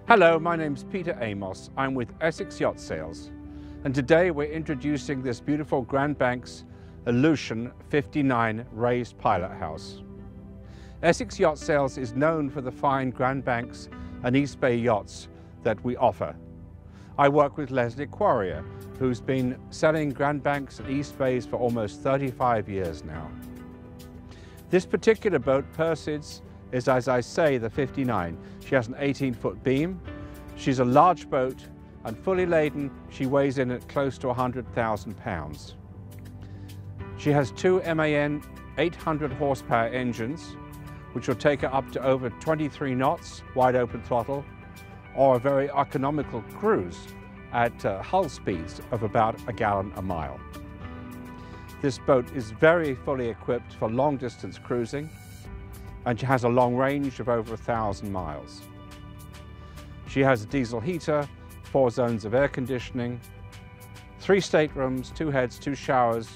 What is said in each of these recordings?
Hello, my name's Peter Amos. I'm with Essex Yacht Sales, and today we're introducing this beautiful Grand Banks Aleutian 59 raised pilot house. Essex Yacht Sales is known for the fine Grand Banks and East Bay yachts that we offer. I work with Leslie Quarrier, who's been selling Grand Banks and East Bays for almost 35 years now. This particular boat, Perseids, is, as I say, the 59. She has an 18-foot beam. She's a large boat, and fully laden, she weighs in at close to 100,000 pounds. She has two MAN 800 horsepower engines, which will take her up to over 23 knots, wide open throttle, or a very economical cruise at hull speeds of about a gallon a mile. This boat is very fully equipped for long distance cruising, and she has a long range of over 1,000 miles. She has a diesel heater, 4 zones of air conditioning, 3 staterooms, 2 heads, 2 showers,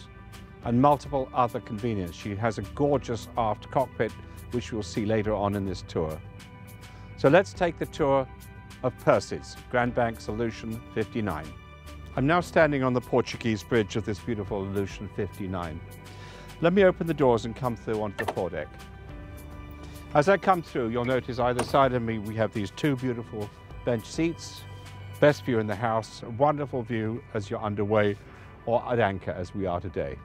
and multiple other conveniences. She has a gorgeous aft cockpit, which we'll see later on in this tour. So let's take the tour of Perseids, Grand Banks Aleutian 59. I'm now standing on the Portuguese bridge of this beautiful Aleutian 59. Let me open the doors and come through onto the foredeck. As I come through, you'll notice either side of me we have these 2 beautiful bench seats, best view in the house, a wonderful view as you're underway or at anchor as we are today.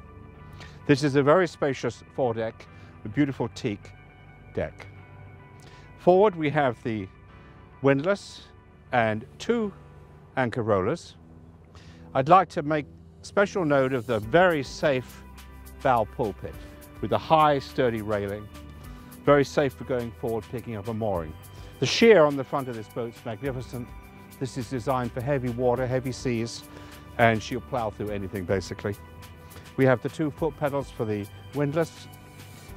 This is a very spacious foredeck with beautiful teak deck. Forward we have the windlass and 2 anchor rollers. I'd like to make special note of the very safe bow pulpit with a high sturdy railing. Very safe for going forward, picking up a mooring. The sheer on the front of this boat is magnificent. This is designed for heavy water, heavy seas, and she'll plow through anything basically. We have the 2 foot pedals for the windlass.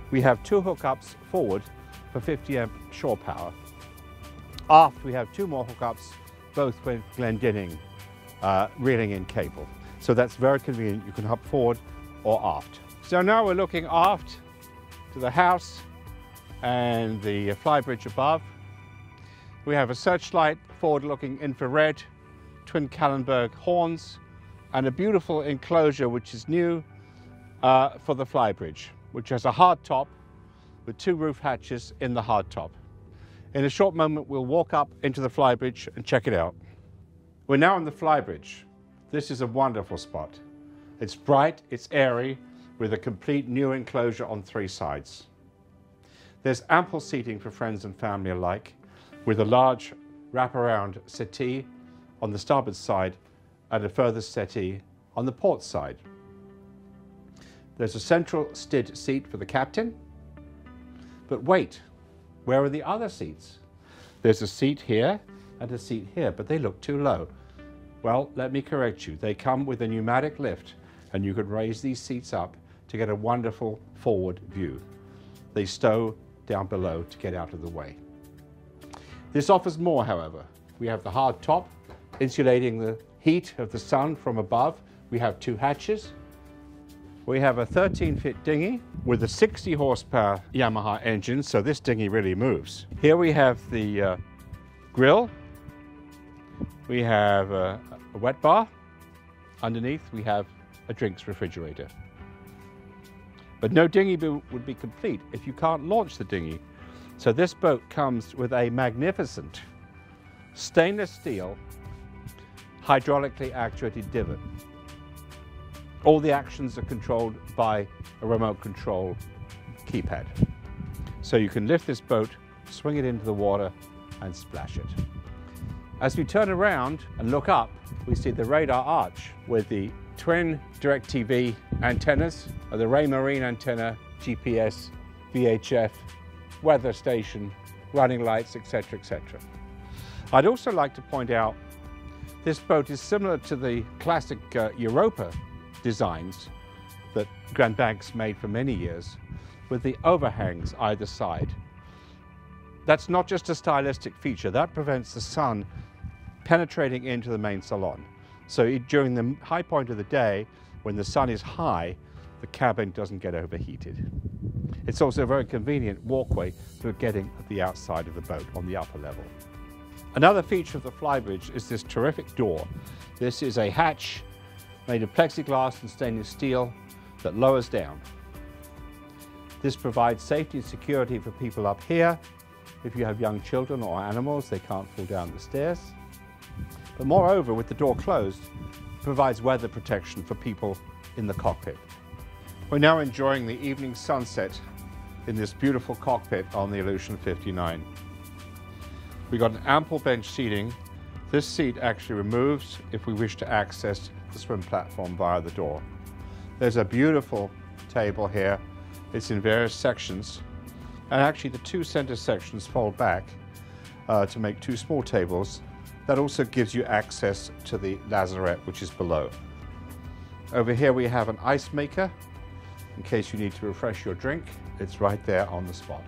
We have 2 hookups forward for 50 amp shore power. Aft we have 2 more hookups, both with Glendinning reeling in cable. So that's very convenient. You can hop forward or aft. So now we're looking aft to the house and the flybridge above. We have a searchlight, forward-looking infrared, twin Kallenberg horns, and a beautiful enclosure which is new for the flybridge, which has a hard top with 2 roof hatches in the hard top. In a short moment we'll walk up into the flybridge and check it out. We're now on the flybridge. This is a wonderful spot. It's bright, it's airy, with a complete new enclosure on 3 sides. There's ample seating for friends and family alike, with a large wraparound settee on the starboard side and a further settee on the port side. There's a central stid seat for the captain. But wait, where are the other seats? There's a seat here and a seat here, but they look too low. Well, let me correct you. They come with a pneumatic lift, and you can raise these seats up to get a wonderful forward view. They stow down below to get out of the way. This offers more, however. We have the hard top, insulating the heat of the sun from above. We have 2 hatches. We have a 13-foot dinghy with a 60 horsepower Yamaha engine, so this dinghy really moves. Here we have the grill. We have a wet bar. Underneath we have a drinks refrigerator. But no dinghy would be complete if you can't launch the dinghy. So this boat comes with a magnificent stainless steel hydraulically actuated divot. All the actions are controlled by a remote control keypad. So you can lift this boat, swing it into the water and splash it. As we turn around and look up, we see the radar arch with the twin DirecTV antennas, the Raymarine antenna, GPS, VHF, weather station, running lights, etc., etc. I'd also like to point out this boat is similar to the classic Europa designs that Grand Banks made for many years, with the overhangs either side. That's not just a stylistic feature, that prevents the sun penetrating into the main salon. So during the high point of the day, when the sun is high, the cabin doesn't get overheated. It's also a very convenient walkway for getting at the outside of the boat on the upper level. Another feature of the flybridge is this terrific door. This is a hatch made of plexiglass and stainless steel that lowers down. This provides safety and security for people up here. If you have young children or animals, they can't fall down the stairs. But moreover, with the door closed, it provides weather protection for people in the cockpit. We're now enjoying the evening sunset in this beautiful cockpit on the Aleutian 59. We've got an ample bench seating. This seat actually removes if we wish to access the swim platform via the door. There's a beautiful table here. It's in various sections, and actually the two center sections fold back to make two small tables. That also gives you access to the lazarette, which is below. Over here we have an ice maker in case you need to refresh your drink. It's right there on the spot.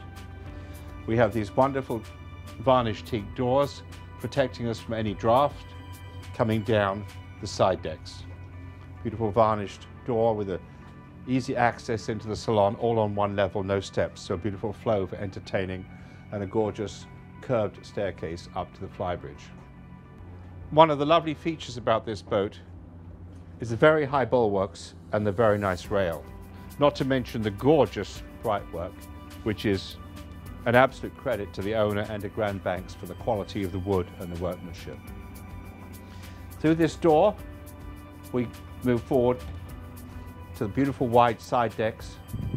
We have these wonderful varnished teak doors protecting us from any draft coming down the side decks. Beautiful varnished door with easy access into the salon, all on one level, no steps, so a beautiful flow for entertaining, and a gorgeous curved staircase up to the flybridge. One of the lovely features about this boat is the very high bulwarks and the very nice rail, not to mention the gorgeous brightwork, which is an absolute credit to the owner and to Grand Banks for the quality of the wood and the workmanship. Through this door, we move forward to the beautiful wide side decks,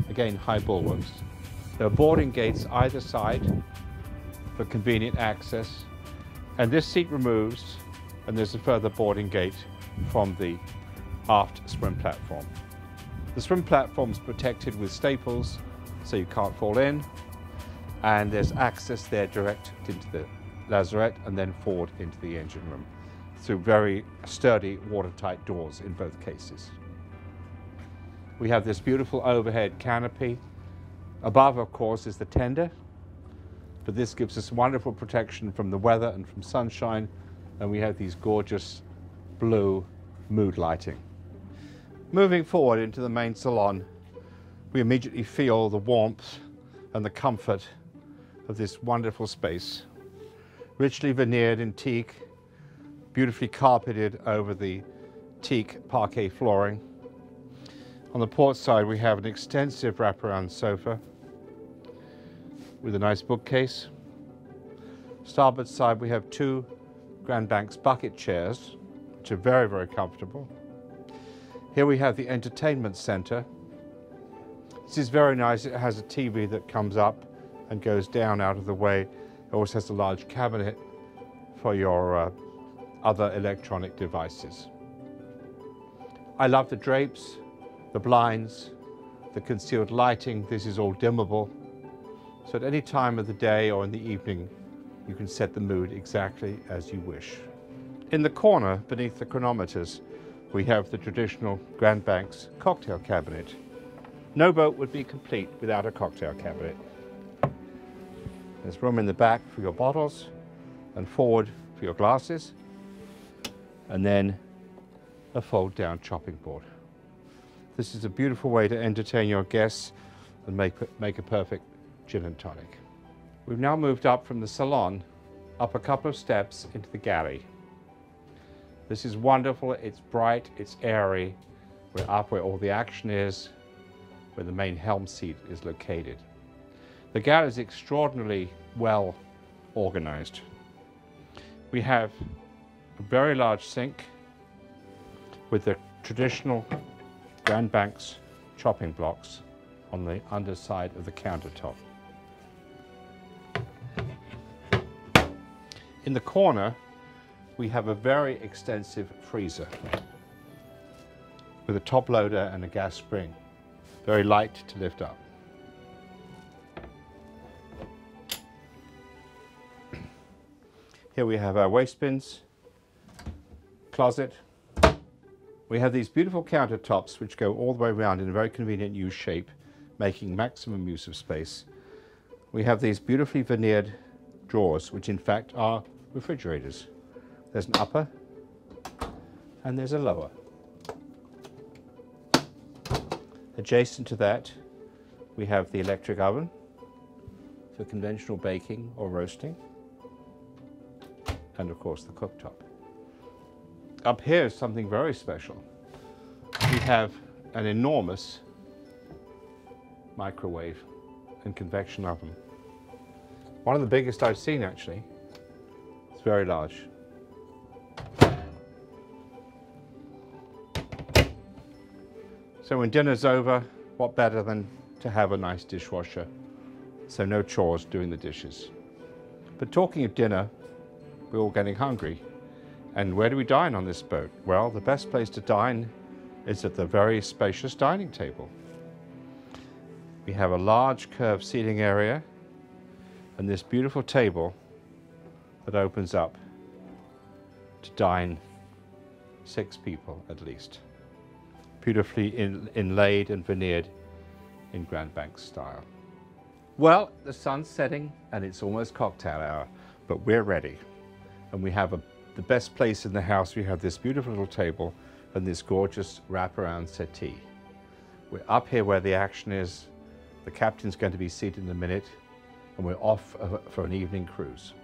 again high bulwarks. There are boarding gates either side for convenient access, and this seat removes, and there's a further boarding gate from the aft swim platform. The swim platform is protected with staples so you can't fall in, and there's access there direct into the lazarette and then forward into the engine room through very sturdy watertight doors in both cases. We have this beautiful overhead canopy. Above, of course, is the tender, but this gives us wonderful protection from the weather and from sunshine, and we have these gorgeous blue mood lighting. Moving forward into the main salon, we immediately feel the warmth and the comfort of this wonderful space. Richly veneered in teak, beautifully carpeted over the teak parquet flooring. On the port side we have an extensive wraparound sofa with a nice bookcase. Starboard side we have two Grand Banks bucket chairs, which are very, very comfortable. Here we have the entertainment center. This is very nice. It has a TV that comes up and goes down out of the way. It also has a large cabinet for your other electronic devices. I love the drapes, the blinds, the concealed lighting. This is all dimmable. So at any time of the day or in the evening, you can set the mood exactly as you wish. In the corner, beneath the chronometers, we have the traditional Grand Banks cocktail cabinet. No boat would be complete without a cocktail cabinet. There's room in the back for your bottles and forward for your glasses, and then a fold-down chopping board. This is a beautiful way to entertain your guests and make a perfect gin and tonic. We've now moved up from the salon, up a couple of steps into the galley. This is wonderful, it's bright, it's airy. We're up where all the action is, where the main helm seat is located. The galley is extraordinarily well organized. We have a very large sink with the traditional Grand Banks chopping blocks on the underside of the countertop. In the corner, we have a very extensive freezer with a top loader and a gas spring, very light to lift up. Here we have our waste bins, closet. We have these beautiful countertops which go all the way around in a very convenient U shape, making maximum use of space. We have these beautifully veneered drawers, which in fact are refrigerators. There's an upper and there's a lower. Adjacent to that, we have the electric oven for conventional baking or roasting. and of course the cooktop. Up here is something very special. We have an enormous microwave and convection oven. One of the biggest I've seen, actually. It's very large. So when dinner's over, what better than to have a nice dishwasher? So no chores doing the dishes. But talking of dinner, we're all getting hungry. And where do we dine on this boat? Well, the best place to dine is at the very spacious dining table. We have a large curved seating area and this beautiful table that opens up to dine 6 people at least. Beautifully inlaid and veneered in Grand Banks style. Well, the sun's setting and it's almost cocktail hour, but we're ready. And we have the best place in the house. We have this beautiful little table and this gorgeous wraparound settee. We're up here where the action is. The captain's going to be seated in a minute and we're off for an evening cruise.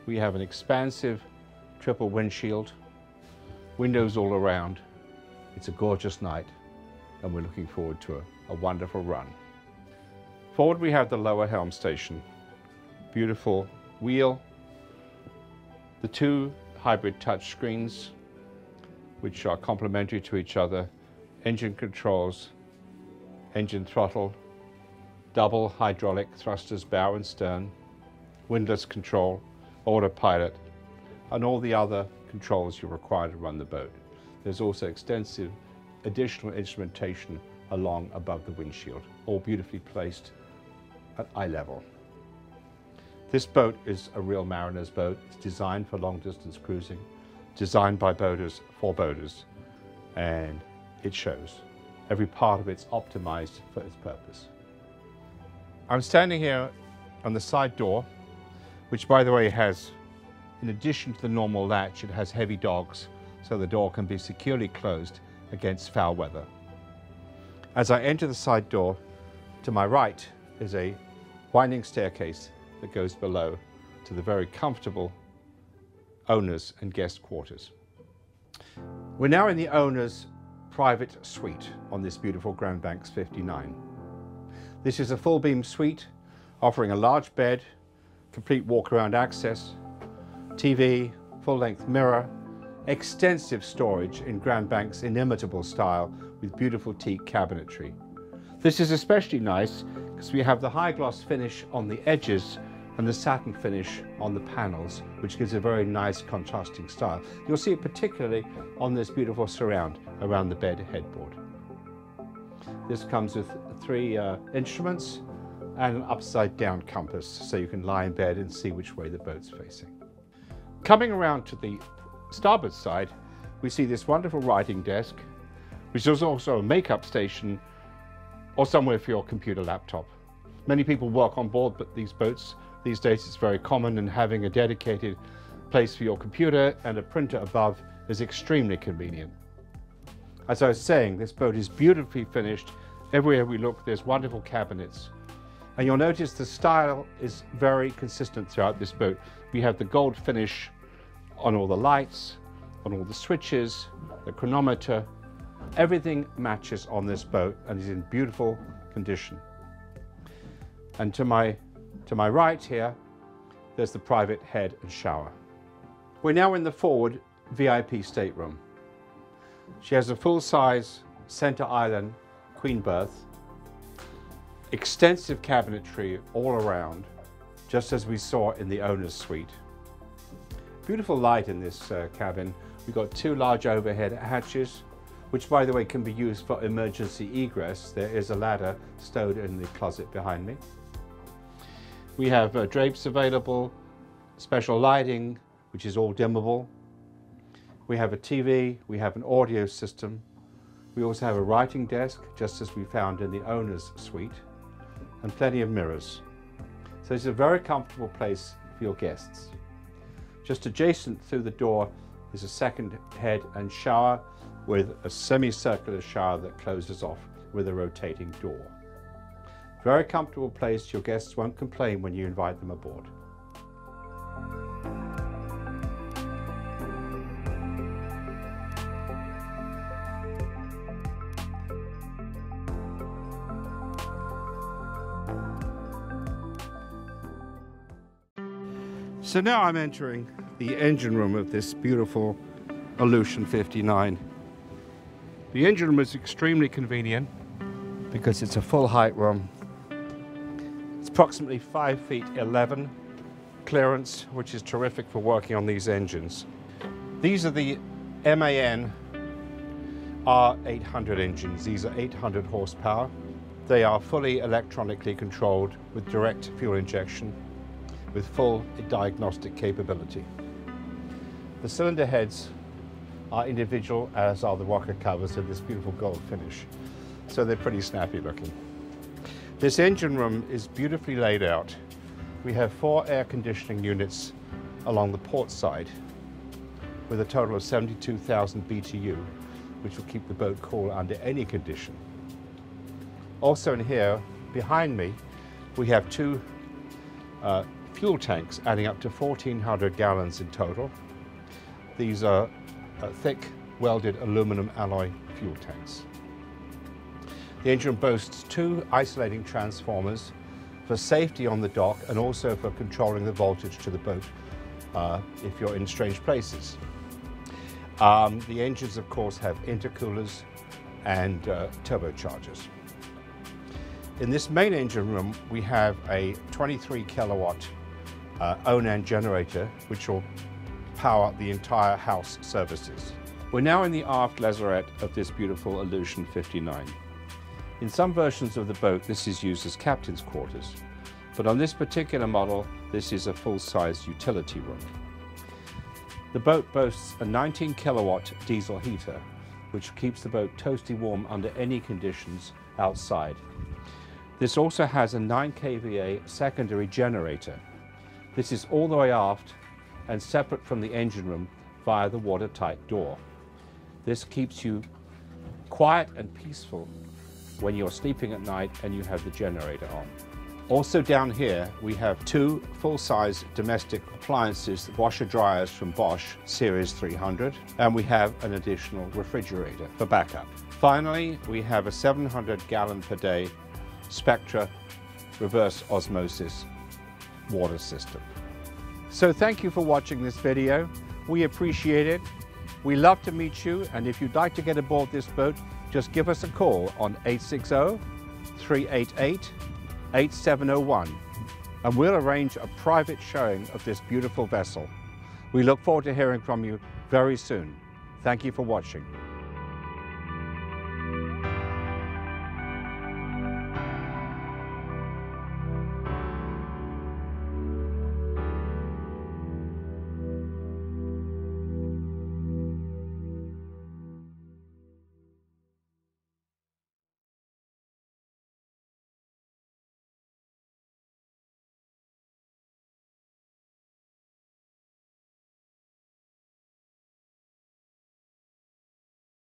We have an expansive triple windshield, windows all around. It's a gorgeous night and we're looking forward to a wonderful run. Forward we have the lower helm station. Beautiful wheel, the 2 hybrid touch screens which are complementary to each other, engine controls, engine throttle, double hydraulic thrusters bow and stern, windlass control, autopilot, and all the other controls you require to run the boat. There's also extensive additional instrumentation along above the windshield, all beautifully placed at eye level. This boat is a real mariner's boat. It's designed for long distance cruising, designed by boaters for boaters, and it shows. Every part of it's optimized for its purpose. I'm standing here on the side door, which by the way has, in addition to the normal latch, it has heavy dogs, so the door can be securely closed against foul weather. As I enter the side door, to my right is a winding staircase that goes below to the very comfortable owners and guest quarters. We're now in the owner's private suite on this beautiful Grand Banks 59. This is a full beam suite offering a large bed, complete walk-around access, TV, full-length mirror, extensive storage in Grand Banks' inimitable style with beautiful teak cabinetry. This is especially nice because we have the high gloss finish on the edges and the satin finish on the panels, which gives a very nice contrasting style. You'll see it particularly on this beautiful surround around the bed headboard. This comes with 3 instruments and an upside down compass, so you can lie in bed and see which way the boat's facing. Coming around to the starboard side, we see this wonderful writing desk, which is also a makeup station or somewhere for your computer laptop. Many people work on board but these boats. These days it's very common, and having a dedicated place for your computer and a printer above is extremely convenient. As I was saying, this boat is beautifully finished. Everywhere we look there's wonderful cabinets. And you'll notice the style is very consistent throughout this boat. We have the gold finish on all the lights, on all the switches, the chronometer. Everything matches on this boat and is in beautiful condition. And to my right here, there's the private head and shower. We're now in the forward VIP stateroom. She has a full-size center island queen berth, extensive cabinetry all around, just as we saw in the owner's suite. Beautiful light in this cabin. We've got 2 large overhead hatches, which by the way can be used for emergency egress. There is a ladder stowed in the closet behind me. We have drapes available, special lighting, which is all dimmable. We have a TV, we have an audio system. We also have a writing desk, just as we found in the owner's suite, and plenty of mirrors. So it's a very comfortable place for your guests. Just adjacent through the door is a second head and shower with a semicircular shower that closes off with a rotating door. Very comfortable place. Your guests won't complain when you invite them aboard. So now I'm entering the engine room of this beautiful Aleutian 59. The engine room is extremely convenient because it's a full height room. It's approximately 5 feet 11 clearance, which is terrific for working on these engines. These are the MAN R800 engines. These are 800 horsepower. They are fully electronically controlled with direct fuel injection with full diagnostic capability. The cylinder heads are individual, as are the rocker covers in this beautiful gold finish. So they're pretty snappy looking. This engine room is beautifully laid out. We have 4 air conditioning units along the port side with a total of 72,000 BTU, which will keep the boat cool under any condition. Also in here, behind me, we have 2 fuel tanks adding up to 1,400 gallons in total. These are thick welded aluminum alloy fuel tanks. The engine boasts 2 isolating transformers for safety on the dock and also for controlling the voltage to the boat if you're in strange places. The engines, of course, have intercoolers and turbochargers. In this main engine room, we have a 23 kilowatt own-end generator, which will power the entire house services. We're now in the aft lazarette of this beautiful Aleutian 59. In some versions of the boat, this is used as captain's quarters, but on this particular model, this is a full-size utility room. The boat boasts a 19 kilowatt diesel heater, which keeps the boat toasty warm under any conditions outside. This also has a 9 kVA secondary generator. This is all the way aft and separate from the engine room via the watertight door. This keeps you quiet and peaceful when you're sleeping at night and you have the generator on. Also down here, we have 2 full-size domestic appliances, washer dryers from Bosch Series 300, and we have an additional refrigerator for backup. Finally, we have a 700 gallon per day Spectra reverse osmosis water system. So thank you for watching this video. We appreciate it. We love to meet you, and if you'd like to get aboard this boat, just give us a call on 860-388-8701 and we'll arrange a private showing of this beautiful vessel. We look forward to hearing from you very soon. Thank you for watching.